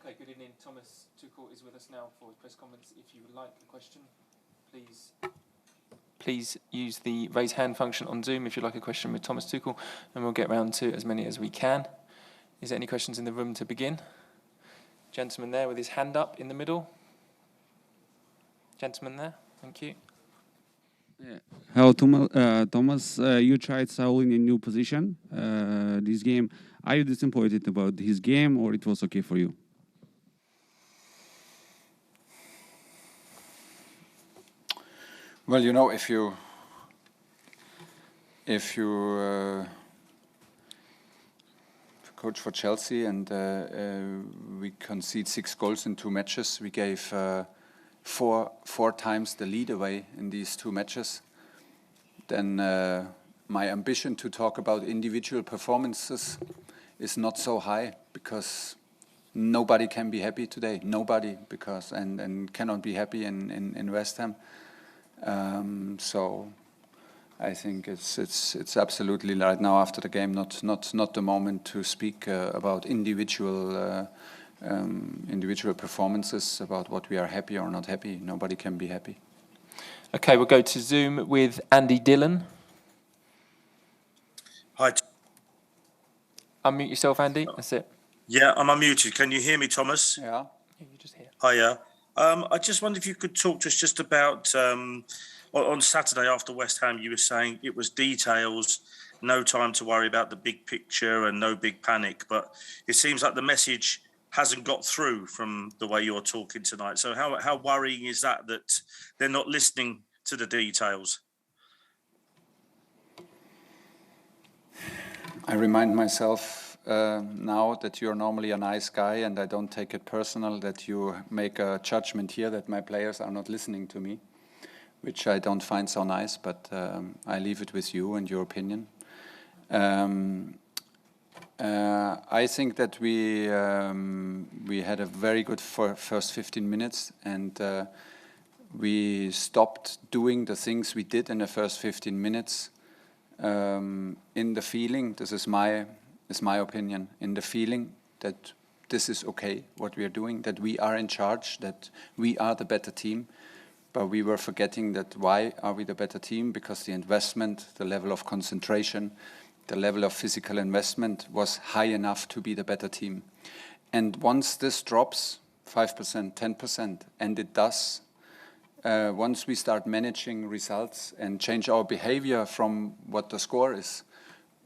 Okay, good evening. Thomas Tuchel is with us now for his press conference. If you would like a question, please use the raise hand function on Zoom if you'd like a question with Thomas Tuchel, and we'll get round to as many as we can. Is there any questions in the room to begin? Gentleman there with his hand up in the middle. Gentleman there, thank you. Yeah. Hello, Thomas. You tried Saul in a new position this game. Are you disappointed about his game, or it was okay for you? Well, you know, if you coach for Chelsea and we concede 6 goals in 2 matches, we gave four times the lead away in these 2 matches, then my ambition to talk about individual performances is not so high, because nobody can be happy today. Nobody, because and cannot be happy in West Ham. So I think it's absolutely right now after the game not the moment to speak about individual performances, about what we are happy or not happy. Nobody can be happy. Okay, we'll go to Zoom with Andy Dillon. Hi. Unmute yourself, Andy. That's it. Yeah, I'm unmuted. Can you hear me, Thomas? Yeah. Yeah, you just hear. Hiya. I just wondered if you could talk to us just about on Saturday after West Ham, you were saying it was details, no time to worry about the big picture and no big panic. But it seems like the message hasn't got through from the way you're talking tonight. So how worrying is that they're not listening to the details? I remind myself now that you're normally a nice guy, and I don't take it personal that you make a judgment here that my players are not listening to me, which I don't find so nice, but I leave it with you and your opinion. I think that we had a very good first 15 minutes, and we stopped doing the things we did in the first 15 minutes in the feeling, this is my opinion, in the feeling that this is okay, what we are doing, that we are in charge, that we are the better team. But we were forgetting that why are we the better team? Because the investment, the level of concentration, the level of physical investment was high enough to be the better team. And once this drops 5%, 10%, and it does, once we start managing results and change our behavior from what the score is,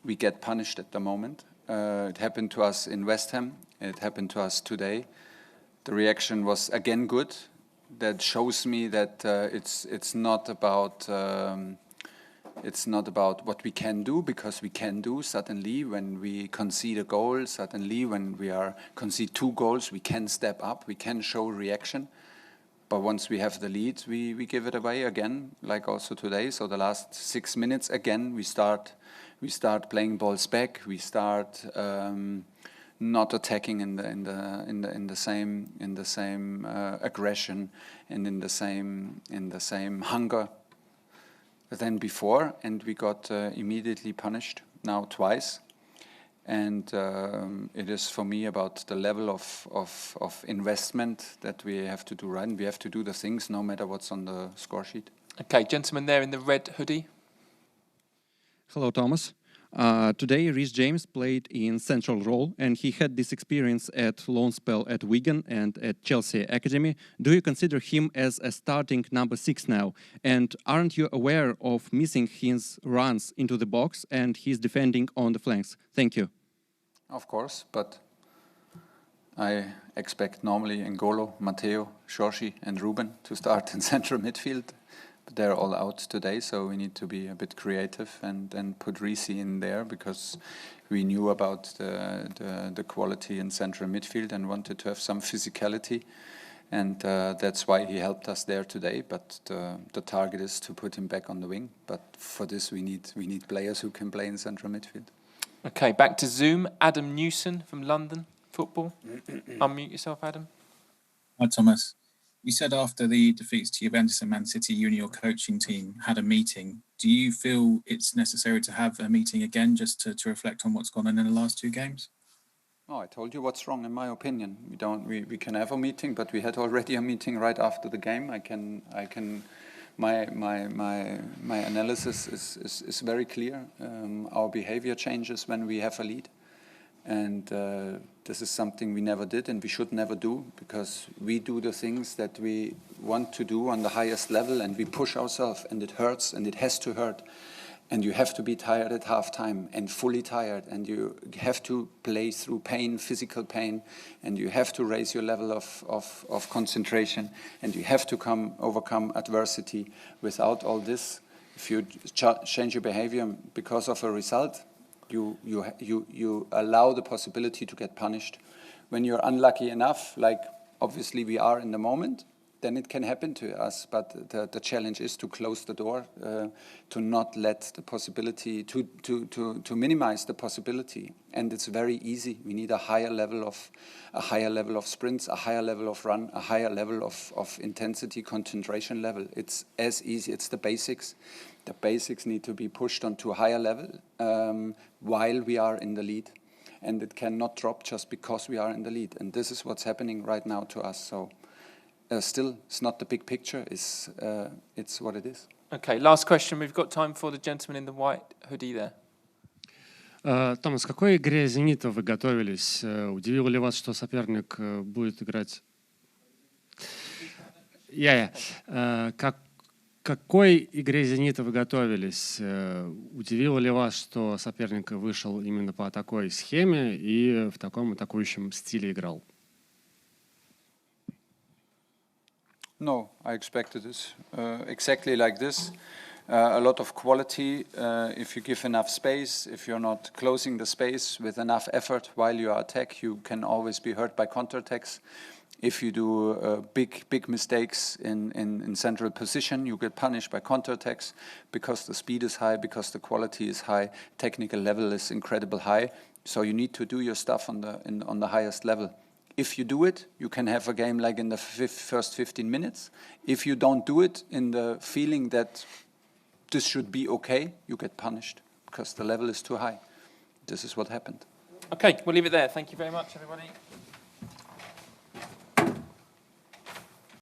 we get punished at the moment. It happened to us in West Ham. It happened to us today. The reaction was again good. That shows me that it's not about what we can do, because we can do suddenly when we concede a goal, suddenly when we concede 2 goals, we can step up, we can show reaction. But once we have the lead, we give it away again, like also today. So the last 6 minutes again, we start playing balls back. We start not attacking in the same aggression and in the same hunger than before, and we got immediately punished now twice. And it is for me about the level of investment that we have to do, right? And we have to do the things no matter what's on the score sheet. Okay, gentleman there in the red hoodie. Hello, Thomas. Today, Reece James played in central role, and he had this experience at loan spell at Wigan and at Chelsea Academy. Do you consider him as a starting number 6 now? And aren't you aware of missing his runs into the box and his defending on the flanks? Thank you. Of course, but I expect normally N'Golo, Matteo, Jorge and Ruben to start in central midfield. But they're all out today, so we need to be a bit creative and put Reece in there, because we knew about the quality in central midfield and wanted to have some physicality, and that's why he helped us there today. But the target is to put him back on the wing. But for this, we need players who can play in central midfield. Okay, back to Zoom. Adam Newson from London Football. Unmute yourself, Adam. Hi, Thomas. You said after the defeats to Juventus and Man City, you and your coaching team had a meeting. Do you feel it's necessary to have a meeting again just to reflect on what's gone on in the last 2 games? Oh, I told you what's wrong, in my opinion. We can have a meeting, but we had already a meeting right after the game. My analysis is very clear. Our behavior changes when we have a lead, and this is something we never did and we should never do, because we do the things that we want to do on the highest level, and we push ourselves, and it hurts, and it has to hurt. And you have to be tired at halftime, and fully tired, and you have to play through pain, physical pain, and you have to raise your level of concentration, and you have to overcome adversity. Without all this, if you change your behavior because of a result, you allow the possibility to get punished. When you're unlucky enough, like obviously we are in the moment, then it can happen to us. But the challenge is to close the door, to not let the possibility, to minimize the possibility. And it's very easy. We need a higher level of sprints, a higher level of run, a higher level of intensity, concentration level. It's as easy. It's the basics. The basics need to be pushed onto a higher level while we are in the lead. And it cannot drop just because we are in the lead. And this is what's happening right now to us. So. Still, it's not the big picture, it's what it is. Okay, last question. We've got time for the gentleman in the white hoodie there. Томас, к какой игре «Зенита» вы готовились? Удивило ли вас, что соперник будет играть? К какой игре «Зенита» вы готовились? Удивило ли вас, что соперник вышел именно по такой схеме и в таком атакующем стиле играл? No, I expected it exactly like this. A lot of quality. If you give enough space, if you're not closing the space with enough effort while you attack, you can always be hurt by counterattacks. If you do big mistakes in central position, you get punished by counterattacks because the speed is high, because the quality is high, technical level is incredible high. So you need to do your stuff on the highest level. If you do it, you can have a game like in the first 15 minutes. If you don't do it in the feeling that this should be okay, you get punished because the level is too high. This is what happened. Okay, we'll leave it there. Thank you very much, everybody.